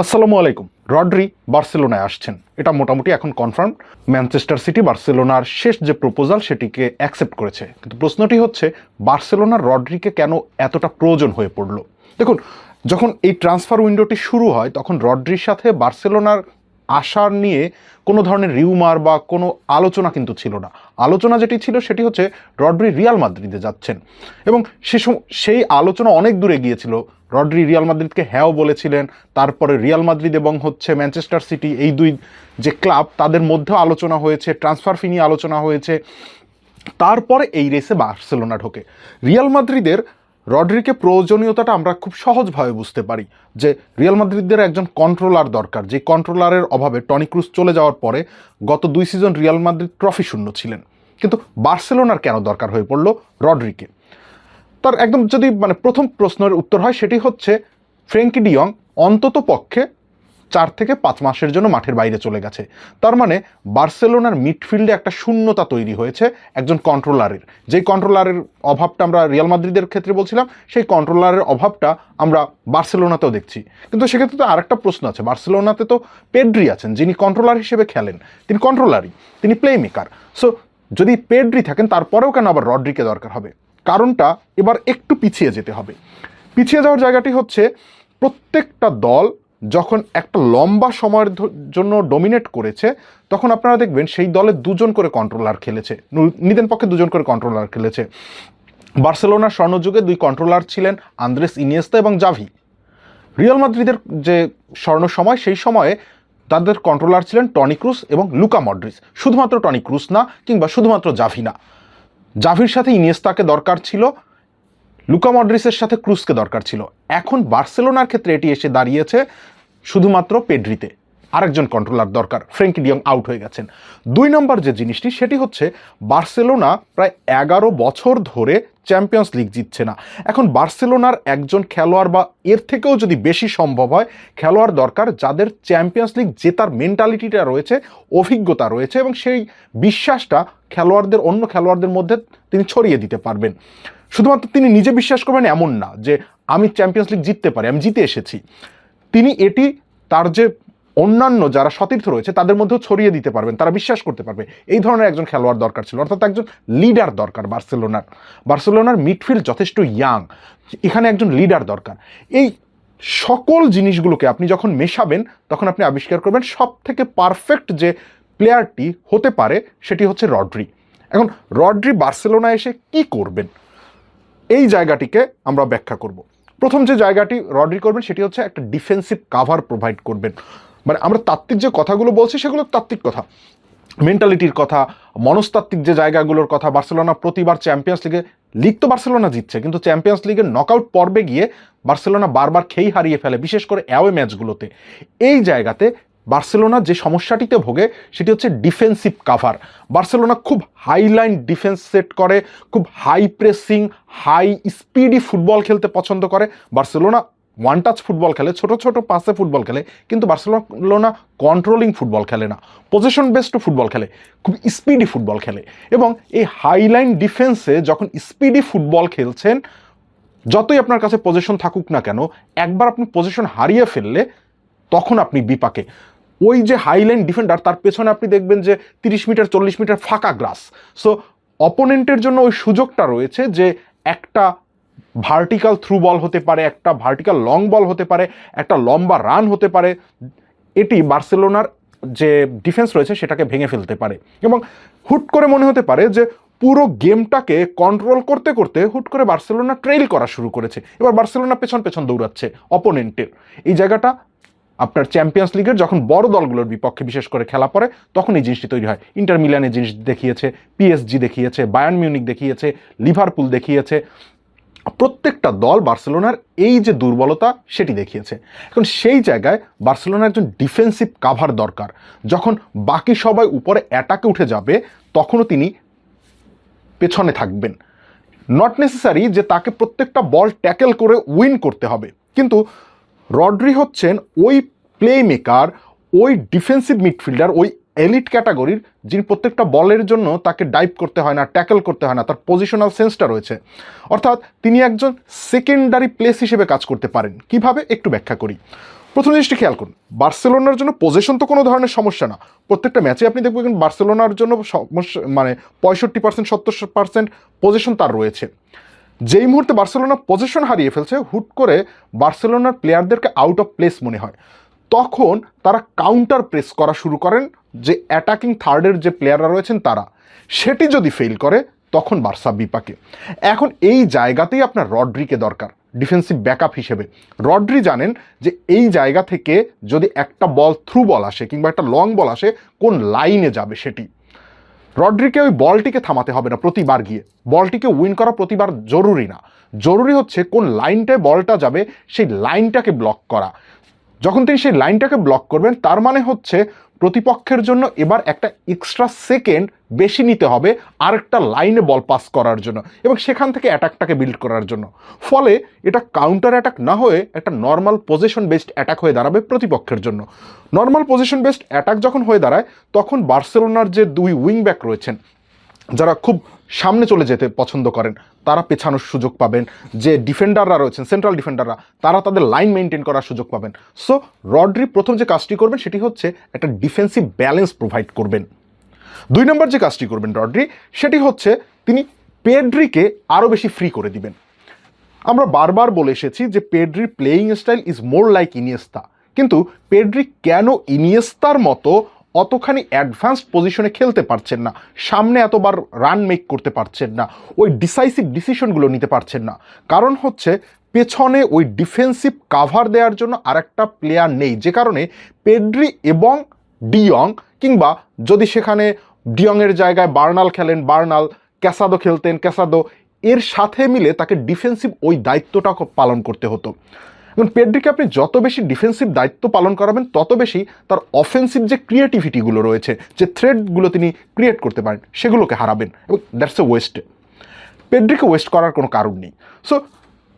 আসসালামু আলাইকুম। রড্রি বার্সেলোনায় আসছেন, এটা মোটামুটি এখন কনফার্ম। ম্যানচেস্টার সিটি বার্সেলোনার শেষ যে প্রপোজাল সেটিকে অ্যাকসেপ্ট করেছে, কিন্তু প্রশ্নটি হচ্ছে বার্সেলোনার রড্রিকে কেন এতটা প্রয়োজন হয়ে পড়ল। দেখুন, যখন এই ট্রান্সফার উইন্ডোটি শুরু হয় তখন রড্রির সাথে বার্সেলোনার আসার নিয়ে কোনো ধরনের রিউমার বা কোনো আলোচনা কিন্তু ছিল না। আলোচনা যেটি ছিল সেটি হচ্ছে রড্রি রিয়াল মাদ্রিদে যাচ্ছেন, এবং সেই আলোচনা অনেক দূরে গিয়েছিল। রড্রি রিয়াল মাদ্রিদকে হ্যাঁও বলেছিলেন, তারপরে রিয়াল মাদ্রিদ এবং ম্যানচেস্টার সিটি, এই দুই যে ক্লাব তাদের মধ্যেও আলোচনা হয়েছে, ট্রান্সফার ফি নিয়ে আলোচনা হয়েছে। তারপরে এই রেসে বার্সেলোনা ঢোকে। রিয়াল মাদ্রিদের রড্রিকে প্রয়োজনীয়তাটা আমরা খুব সহজভাবে বুঝতে পারি যে রিয়াল মাদ্রিদের একজন কন্ট্রোলার দরকার, যে কন্ট্রোলারের অভাবে টনি ক্রুস চলে যাওয়ার পরে গত 2 সিজন রিয়াল মাদ্রিদ ট্রফি শূন্য ছিলেন। কিন্তু বার্সেলোনার কেন দরকার হয়ে পড়ল রড্রিকে? তার একদম যদি প্রথম প্রশ্নের উত্তর হয় সেটি হচ্ছে ফ্র্যাঙ্কি ডি ইয়ং অন্তত পক্ষে 4 থেকে 5 মাসের জন্য মাঠের বাইরে চলে গেছে। তার মানে বার্সেলোনার মিডফিল্ডে একটা শূন্যতা তৈরি হয়েছে একজন কন্ট্রোলারের। যেই কন্ট্রোলারের অভাবটা আমরা রিয়াল মাদ্রিদের ক্ষেত্রে বলছিলাম, সেই কন্ট্রোলারের অভাবটা আমরা বার্সেলোনাতেও দেখছি। কিন্তু সেক্ষেত্রে তো আরেকটা প্রশ্ন আছে, বার্সেলোনাতে তো পেড্রি আছেন যিনি কন্ট্রোলার হিসেবে খেলেন, তিনি কন্ট্রোলারই, তিনি প্লে মেকার। সো যদি পেড্রি থাকেন তারপরেও কেন আবার রড্রিকে দরকার হবে? কারণটা এবার একটু পিছিয়ে যেতে হবে। পিছিয়ে যাওয়ার জায়গাটি হচ্ছে, প্রত্যেকটা দল যখন একটা লম্বা সময়ের জন্য ডমিনেট করেছে তখন আপনারা দেখবেন সেই দলে 2জন করে কন্ট্রোলার খেলেছে, নিদেন পক্ষে 2জন করে কন্ট্রোলার খেলেছে। বার্সেলোনার স্বর্ণযুগে 2 কন্ট্রোলার ছিলেন আন্দ্রেস ইনিয়েস্তা এবং জাভি। রিয়াল মাদ্রিদের যে স্বর্ণ সময়, সেই সময়ে তাদের কন্ট্রোলার ছিলেন টনি ক্রুস এবং লুকা মডরিচ। শুধুমাত্র টনি ক্রুস না, কিংবা শুধুমাত্র জাভি না, জাভির সাথে ইনিয়েস্তাকে দরকার ছিল, লুকা মডরিচের সাথে ক্রুসকে দরকার ছিল। এখন বার্সেলোনার ক্ষেত্রে এটি এসে দাঁড়িয়েছে শুধুমাত্র পেড্রিতে, আরেকজন কন্ট্রোলার দরকার। ফ্র্যাঙ্কি ডি ইয়ং আউট হয়ে গেছেন। 2 নম্বর যে জিনিসটি সেটি হচ্ছে বার্সেলোনা প্রায় 11 বছর ধরে চ্যাম্পিয়ন্স লিগ জিতছে না। এখন বার্সেলোনার একজন খেলোয়াড় বা এর থেকেও যদি বেশি সম্ভব হয় খেলোয়াড় দরকার যাদের চ্যাম্পিয়ন্স লিগ জেতার মেন্টালিটিটা রয়েছে, অভিজ্ঞতা রয়েছে, এবং সেই বিশ্বাসটা খেলোয়াড়দের, অন্য খেলোয়াড়দের মধ্যে তিনি ছড়িয়ে দিতে পারবেন। শুধুমাত্র তিনি নিজে বিশ্বাস করবেন এমন না যে আমি চ্যাম্পিয়ন্স লিগ জিততে পারি, আমি জিতে এসেছি। তিনি এটি তার যে অন্যান্য যারা সতীর্থ রয়েছে তাদের মধ্যেও ছড়িয়ে দিতে পারবেন, তারা বিশ্বাস করতে পারবে। এই ধরনের একজন খেলোয়াড় দরকার ছিল, অর্থাৎ একজন লিডার দরকার বার্সেলোনার মিডফিল্ড যথেষ্ট ইয়াং, এখানে একজন লিডার দরকার। এই সকল জিনিসগুলোকে আপনি যখন মেশাবেন তখন আপনি আবিষ্কার করবেন সব থেকে পারফেক্ট যে প্লেয়ারটি হতে পারে সেটি হচ্ছে রড্রি। এখন রড্রি বার্সেলোনা এসে কি করবেন, এই জায়গাটিকে আমরা ব্যাখ্যা করব। প্রথম যে জায়গাটি রড্রি করবেন সেটি হচ্ছে একটা ডিফেন্সিভ কাভার প্রোভাইড করবেন। আমরা তাত্ত্বিক যে কথাগুলো বলছি সেগুলো তাত্ত্বিক কথা, মেন্টালিটির কথা, মনস্তাত্ত্বিক যে জায়গাগুলোর কথা। বার্সেলোনা প্রতিবার চ্যাম্পিয়ন্স লিগ তো বার্সেলোনা জিতছে, কিন্তু চ্যাম্পিয়ন্স লিগের নকআউট পর্বে গিয়ে বার্সেলোনা বারবার খেই হারিয়ে ফেলে, বিশেষ করে অ্যাওয়ে ম্যাচগুলোতে। এই জায়গাতে বার্সেলোনা যে সমস্যাটিতে ভোগে সেটি হচ্ছে ডিফেন্সিভ কাভার। বার্সেলোনা খুব হাইলাইন ডিফেন্স সেট করে, খুব high pressing, high speedy football খেলতে পছন্দ করে। বার্সেলোনা ওয়ান টাচ ফুটবল খেলে, ছোট ছোট পাসে ফুটবল খেলে, কিন্তু বার্সেলোনা কন্ট্রোলিং ফুটবল খেলে না, পজিশন বেসড ফুটবল খেলে, খুব স্পিডি ফুটবল খেলে। এবং এই হাইলাইন ডিফেন্সে যখন স্পিডি ফুটবল খেলছেন, যতই আপনার কাছে পজিশন থাকুক না কেন, একবার আপনি পজিশন হারিয়ে ফেললে তখন আপনি বিপাকে। ওই যে হাইলাইন ডিফেন্ডার, তার পেছনে আপনি দেখবেন যে 30 মিটার 40 মিটার ফাঁকা গ্রাস। সো অপোনেন্টের জন্য ওই সুযোগটা রয়েছে যে একটা ভার্টিক্যাল থ্রু বল হতে পারে, একটা ভার্টিক্যাল লং বল হতে পারে, একটা লম্বা রান হতে পারে, এটি বার্সেলোনার যে ডিফেন্স রয়েছে সেটাকে ভেঙে ফেলতে পারে। এবং হুট করে মনে হতে পারে যে পুরো গেমটাকে কন্ট্রোল করতে করতে হুট করে বার্সেলোনা ট্রেইল করা শুরু করেছে, এবার বার্সেলোনা পেছন পেছন দৌড়াচ্ছে অপোনেন্টের। এই জায়গাটা আপনার চ্যাম্পিয়ন্স লিগের যখন বড় দলগুলোর বিপক্ষে বিশেষ করে খেলা পড়ে তখন এই জিনিসটি তৈরি হয়। ইন্টার মিলানের জিনিস দেখিয়েছে, পিএসজি দেখিয়েছে, বায়ার্ন মিউনিক দেখিয়েছে, লিভারপুল দেখিয়েছে। প্রত্যেকটা দল বার্সেলোনার এই যে দুর্বলতা সেটি দেখিয়েছে। এখন সেই জায়গায় বার্সেলোনার একজন ডিফেন্সিভ কাভার দরকার। যখন বাকি সবাই উপরে অ্যাটাকে উঠে যাবে তখনও তিনি পেছনে থাকবেন। নট নেসেসারি যে তাকে প্রত্যেকটা বল ট্যাকেল করে উইন করতে হবে, কিন্তু রড্রি হচ্ছেন ওই প্লে মেকার, ওই ডিফেন্সিভ মিডফিল্ডার, ওই এলিট ক্যাটাগরির যিনি প্রত্যেকটা বলের জন্য তাকে ডাইভ করতে হয় না, ট্যাকেল করতে হয় না, তার পজিশনাল সেন্সটা রয়েছে। অর্থাৎ তিনি একজন সেকেন্ডারি প্লেস হিসেবে কাজ করতে পারেন। কিভাবে একটু ব্যাখ্যা করি। প্রথম জিনিসটা খেয়াল করুন, বার্সেলোনার জন্য পজিশন তো কোনো ধরনের সমস্যা না। প্রত্যেকটা ম্যাচে আপনি দেখবেন বার্সেলোনার জন্য সমস্যা মানে 65% 70% পজিশন তার রয়েছে। যেই মুহূর্তে বার্সেলোনা পজিশন হারিয়ে ফেলছে, হুট করে বার্সেলোনার প্লেয়ারদেরকে আউট অফ প্লেস মনে হয়, তখন তারা কাউন্টার প্রেস করা শুরু করেন যে অ্যাটাকিং থার্ডের যে প্লেয়াররা রয়েছেন তারা। সেটি যদি ফেল করে তখন বার্সা বিপাকে। এখন এই জায়গাতেই আপনার রড্রিকে দরকার ডিফেন্সিভ ব্যাকআপ হিসেবে। রড্রি জানেন যে এই জায়গা থেকে যদি একটা বল থ্রু বল আসে কিংবা একটা লং বল আসে, কোন লাইনে যাবে সেটি। রড্রিকে ওই বলটিকে থামাতে হবে না প্রতিবার গিয়ে, বলটিকে উইন করা প্রতিবার জরুরি না। জরুরি হচ্ছে কোন লাইনটায় বলটা যাবে সেই লাইনটাকে ব্লক করা। যখন তিনি সেই লাইনটাকে ব্লক করবেন, তার মানে হচ্ছে প্রতিপক্ষের জন্য এবার একটা এক্সট্রা সেকেন্ড বেশি নিতে হবে আরেকটা লাইনে বল পাস করার জন্য এবং সেখান থেকে অ্যাটাকটাকে বিল্ড করার জন্য। ফলে এটা কাউন্টার অ্যাটাক না হয়ে একটা নর্মাল পজিশন বেসড অ্যাটাক হয়ে দাঁড়াবে প্রতিপক্ষের জন্য। নর্মাল পজিশন বেসড অ্যাটাক যখন হয়ে দাঁড়ায়, তখন বার্সেলোনার যে দুই উইং ব্যাক রয়েছেন যারা খুব সামনে চলে যেতে পছন্দ করেন, তারা পেছানোর সুযোগ পাবেন। যে ডিফেন্ডাররা রয়েছেন, সেন্ট্রাল ডিফেন্ডাররা, তারা তাদের লাইন মেনটেন করার সুযোগ পাবেন। সো রড্রি প্রথম যে কাজটি করবেন সেটি হচ্ছে একটা ডিফেন্সিভ ব্যালেন্স প্রোভাইড করবেন। 2 নম্বর যে কাজটি করবেন রড্রি, সেটি হচ্ছে তিনি পেড্রিকে আরও বেশি ফ্রি করে দিবেন। আমরা বারবার বলে এসেছি যে পেড্রির playing style is more like Iniesta, কিন্তু পেড্রি কেন ইনিয়েস্তার মতো অতখানি অ্যাডভান্সড পজিশনে খেলতে পারছেন না, সামনে এতবার রান মেক করতে পারছেন না, ওই ডিসাইসিভ ডিসিশনগুলো নিতে পারছেন না? কারণ হচ্ছে পেছনে ওই ডিফেন্সিভ কাভার দেওয়ার জন্য আরেকটা প্লেয়ার নেই, যে কারণে পেড্রি এবং ডিয়ং, কিংবা যদি সেখানে ডিয়ংয়ের জায়গায় বার্নাল খেলেন, বার্নাল, ক্যাসাদো খেলতেন, ক্যাসাদো, এর সাথে মিলে তাকে ডিফেন্সিভ ওই দায়িত্বটা পালন করতে হতো। এবং পেড্রিকে আপনি যত বেশি ডিফেন্সিভ দায়িত্ব পালন করাবেন, তত বেশি তার অফেন্সিভ যে ক্রিয়েটিভিটিগুলো রয়েছে, যে থ্রেডগুলো তিনি ক্রিয়েট করতে পারেন, সেগুলোকে হারাবেন এবং দ্যাটস এ ওয়েস্ট। পেড্রিকে ওয়েস্ট করার কোনো কারণ নেই। সো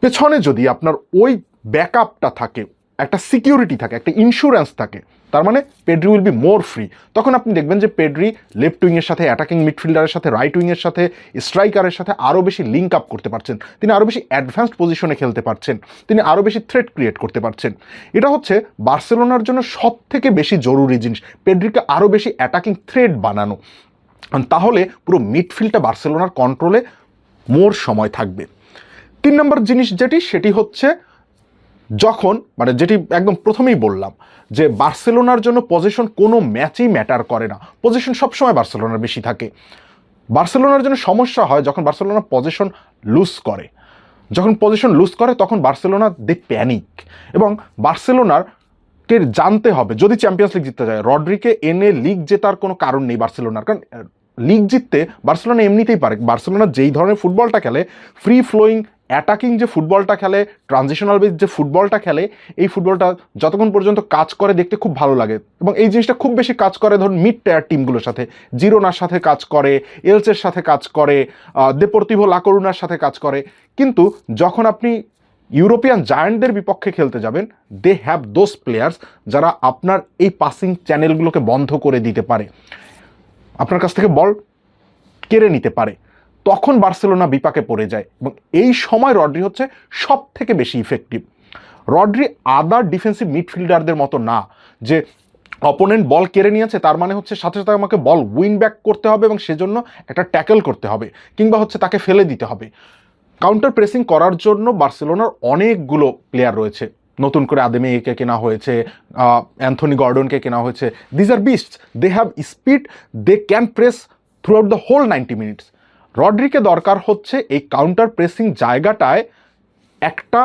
পেছনে যদি আপনার ওই ব্যাকআপটা থাকে, একটা সিকিউরিটি থাকে, একটা ইন্স্যুরেন্স থাকে, তার মানে Pedri will be more free. তখন আপনি দেখবেন যে পেড্রি লেফট উইংয়ের সাথে, অ্যাটাকিং মিডফিল্ডারের সাথে, রাইট উইংয়ের সাথে, স্ট্রাইকারের সাথে আরও বেশি লিঙ্ক আপ করতে পারছেন, তিনি আরও বেশি অ্যাডভান্সড পজিশনে খেলতে পারছেন, তিনি আরও বেশি থ্রেট ক্রিয়েট করতে পারছেন। এটা হচ্ছে বার্সেলোনার জন্য সব থেকে বেশি জরুরি জিনিস, পেড্রিকে আরও বেশি অ্যাটাকিং থ্রেট বানানো। তাহলে পুরো মিডফিল্ডটা বার্সেলোনার কন্ট্রোলে মোর সময় থাকবে। 3 নম্বর জিনিস সেটি হচ্ছে যখন যেটি একদম প্রথমেই বললাম যে বার্সেলোনার জন্য পজিশন কোনো ম্যাচেই ম্যাটার করে না, পজিশন সবসময় বার্সেলোনার বেশি থাকে। বার্সেলোনার জন্য সমস্যা হয় যখন বার্সেলোনা পজিশন লুজ করে। যখন পজিশন লুজ করে তখন বার্সেলোনা দে প্যানিক। এবং বার্সেলোনার কে জানতে হবে, যদি চ্যাম্পিয়ন্স লিগ জিততে যায়, রড্রিকে এনে লিগ জেতার কোনো কারণ নেই বার্সেলোনার। কারণ লিগ জিততে বার্সেলোনা এমনিতেই পারে। বার্সেলোনা যেই ধরনের ফুটবলটা খেলে, ফ্রি ফ্লোয়িং অ্যাটাকিং যে ফুটবলটা খেলে, ট্রানজিশনাল বেস যে ফুটবলটা খেলে, এই ফুটবলটা যতক্ষণ পর্যন্ত কাজ করে দেখতে খুব ভালো লাগে। এবং এই জিনিসটা খুব বেশি কাজ করে ধরুন মিড টায়ার টিমগুলোর সাথে, জিরোনার সাথে কাজ করে, এলচের সাথে কাজ করে, দেপোর্তিভো লা করুনার সাথে কাজ করে। কিন্তু যখন আপনি ইউরোপিয়ান জায়ান্টদের বিপক্ষে খেলতে যাবেন, দে হ্যাভ দোজ প্লেয়ার্স যারা আপনার এই পাসিং চ্যানেলগুলোকে বন্ধ করে দিতে পারে, আপনার কাছ থেকে বল কেড়ে নিতে পারে। তখন বার্সেলোনা বিপাকে পড়ে যায় এবং এই সময় রড্রি হচ্ছে সব থেকে বেশি ইফেক্টিভ। রড্রি আদার ডিফেন্সিভ মিডফিল্ডারদের মতো না যে অপোনেন্ট বল কেড়ে নিয়েছে তার মানে হচ্ছে সাথে সাথে আমাকে বল উইন ব্যাক করতে হবে এবং সেজন্য একটা ট্যাকেল করতে হবে কিংবা হচ্ছে তাকে ফেলে দিতে হবে। কাউন্টার প্রেসিং করার জন্য বার্সেলোনার অনেকগুলো প্লেয়ার রয়েছে। নতুন করে আদেমিকে কেনা হয়েছে, অ্যান্থনি গর্ডনকে কেনা হয়েছে। These are beasts, they have speed, they can press throughout the whole 90 minutes. রড্রিকে দরকার হচ্ছে এই কাউন্টার প্রেসিং জায়গাটায় একটা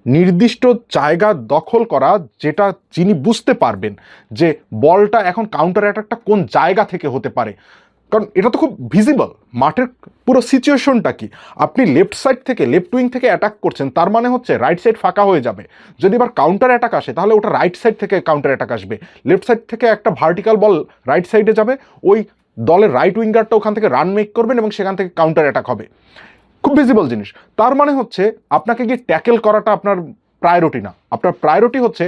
নির্দিষ্ট জায়গা দখল করা, যেটা যিনি বুঝতে পারবেন যে বলটা এখন কাউন্টার অ্যাটাকটা কোন জায়গা থেকে হতে পারে। কারণ এটা তো খুব ভিজিবল, মাঠের পুরো সিচুয়েশনটা কি। আপনি লেফট সাইড থেকে, লেফট উইং থেকে অ্যাটাক করছেন, তার মানে হচ্ছে রাইট সাইড ফাঁকা হয়ে যাবে। যদি এবার কাউন্টার অ্যাটাক আসে তাহলে ওটা রাইট সাইড থেকে কাউন্টার অ্যাটাক আসবে। লেফট সাইড থেকে একটা ভার্টিক্যাল বল রাইট সাইডে যাবে, ওই দলের রাইট উইঙ্গারটা ওখান থেকে রান মেক করবেন এবং সেখান থেকে কাউন্টার অ্যাটাক হবে। খুব ভিজিবল জিনিস। তার মানে হচ্ছে আপনাকে গিয়ে ট্যাকেল করাটা আপনার প্রায়োরিটি না, আপনার প্রায়োরিটি হচ্ছে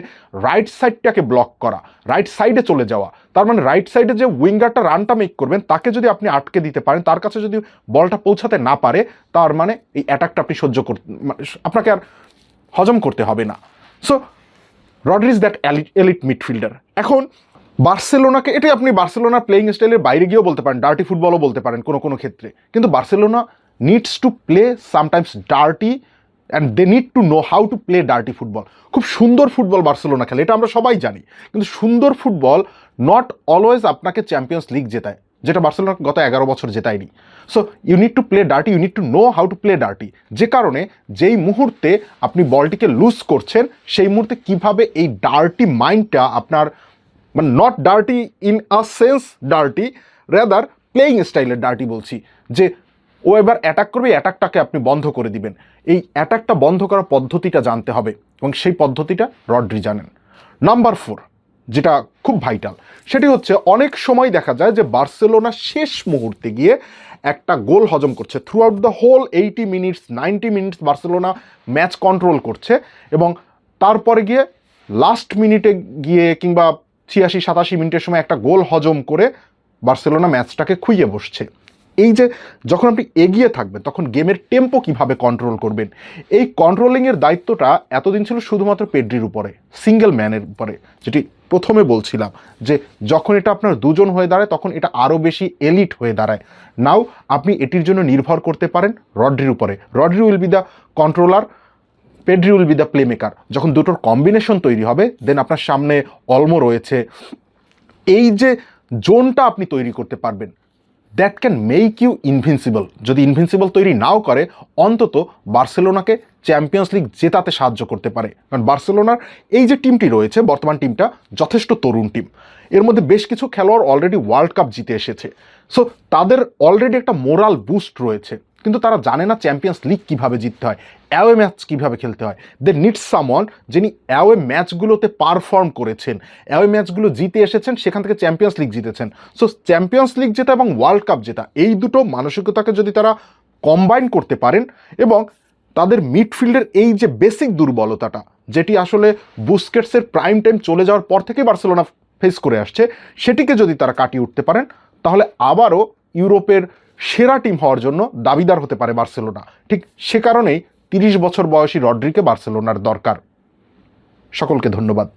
রাইট সাইডটাকে ব্লক করা, রাইট সাইডে চলে যাওয়া। তার মানে রাইট সাইডে যে উইঙ্গারটা রানটা মেক করবেন তাকে যদি আপনি আটকে দিতে পারেন, তার কাছে যদি বলটা পৌঁছাতে না পারে, তার মানে এই অ্যাটাকটা আপনি সহ্য করতে, আপনাকে আর হজম করতে হবে না। So Rodri is that elite midfielder. এখন বার্সেলোনাকে, এটাই আপনি বার্সেলোনার প্লেইং স্টাইলের বাইরে গিয়েও বলতে পারেন, ডার্টি ফুটবলও বলতে পারেন কোনো কোনো ক্ষেত্রে, কিন্তু Barcelona needs to play sometimes dirty and they need to know how to play dirty football. খুব সুন্দর ফুটবল বার্সেলোনা খেলে, এটা আমরা সবাই জানি, কিন্তু সুন্দর ফুটবল নট অলওয়েজ আপনাকে চ্যাম্পিয়ন্স লিগ জেতায়, যেটা বার্সেলোনা গত 11 বছর জেতায়নি। So you need to play dirty, you need to know how to play dirty. যে কারণে যেই মুহূর্তে আপনি বলটিকে লুজ করছেন, সেই মুহূর্তে কিভাবে এই ডার্টি মাইন্ডটা আপনার, মানে not dirty in a sense dirty, rather playing স্টাইলের ডার্টি বলছি, যে ও এবার অ্যাটাক করবে, অ্যাটাকটাকে আপনি বন্ধ করে দিবেন। এই অ্যাটাকটা বন্ধ করার পদ্ধতিটা জানতে হবে, এবং সেই পদ্ধতিটা রড্রি জানেন। নাম্বার 4 যেটা খুব ভাইটাল, সেটি হচ্ছে অনেক সময় দেখা যায় যে বার্সেলোনা শেষ মুহূর্তে গিয়ে একটা গোল হজম করছে। Throughout the whole 80 minutes 90 minutes Barcelona match control করছে, এবং তারপরে গিয়ে লাস্ট মিনিটে গিয়ে কিংবা 86-87 মিনিটের সময় একটা গোল হজম করে বার্সেলোনা ম্যাচটাকে খুইয়ে বসছে। এই যে যখন আপনি এগিয়ে থাকবেন, তখন গেমের টেম্পো কিভাবে কন্ট্রোল করবেন, এই কন্ট্রোলিংয়ের দায়িত্বটা এতদিন ছিল শুধুমাত্র পেড্রির উপরে, সিঙ্গেল ম্যানের উপরে, যেটি প্রথমে বলছিলাম যে যখন এটা আপনার দুজন হয়ে দাঁড়ায় তখন এটা আরও বেশি এলিট হয়ে দাঁড়ায়। নাও আপনি এটির জন্য নির্ভর করতে পারেন রড্রির উপরে। Rodri will be the controller, Pedri will be the play maker. যখন দুটোর কম্বিনেশন তৈরি হবে, দেন আপনার সামনে অলমো রয়েছে, এই যে জোনটা আপনি তৈরি করতে পারবেন, that can make you invincible. যদি ইনভিনসিবল তৈরি নাও করে, অন্তত বার্সেলোনাকে চ্যাম্পিয়ন্স লিগ জেতাতে সাহায্য করতে পারে। কারণ বার্সেলোনার এই যে টিমটি রয়েছে, বর্তমান টিমটা যথেষ্ট তরুণ টিম, এর মধ্যে বেশ কিছু খেলোয়াড় অলরেডি ওয়ার্ল্ড কাপ জিতে এসেছে। সো তাদের অলরেডি একটা মোরাল বুস্ট রয়েছে, কিন্তু তারা জানে না চ্যাম্পিয়ন্স লিগ কীভাবে জিততে হয়, অ্যাওয়ে ম্যাচ কীভাবে খেলতে হয়। দে নিড সামওয়ান যিনি অ্যাওয়ে ম্যাচগুলোতে পারফর্ম করেছেন, অ্যাওয়ে ম্যাচগুলো জিতে এসেছেন, সেখান থেকে চ্যাম্পিয়ন্স লিগ জিতেছেন। সো চ্যাম্পিয়ন্স লিগ জেতা এবং ওয়ার্ল্ড কাপ জেতা, এই দুটো মানসিকতাকে যদি তারা কম্বাইন করতে পারেন, এবং তাদের মিডফিল্ডের এই যে বেসিক দুর্বলতাটা, যেটি আসলে বুস্কেটসের প্রাইম টাইম চলে যাওয়ার পর থেকেই বার্সেলোনা ফেস করে আসছে, সেটিকে যদি তারা কাটিয়ে উঠতে পারেন, তাহলে আবারও ইউরোপের সেরা টিম হওয়ার জন্য দাবিদার হতে পারে বার্সেলোনা। ঠিক সে কারণেই 30 বছর বয়সী রড্রিকে বার্সেলোনার দরকার। সকলকে ধন্যবাদ।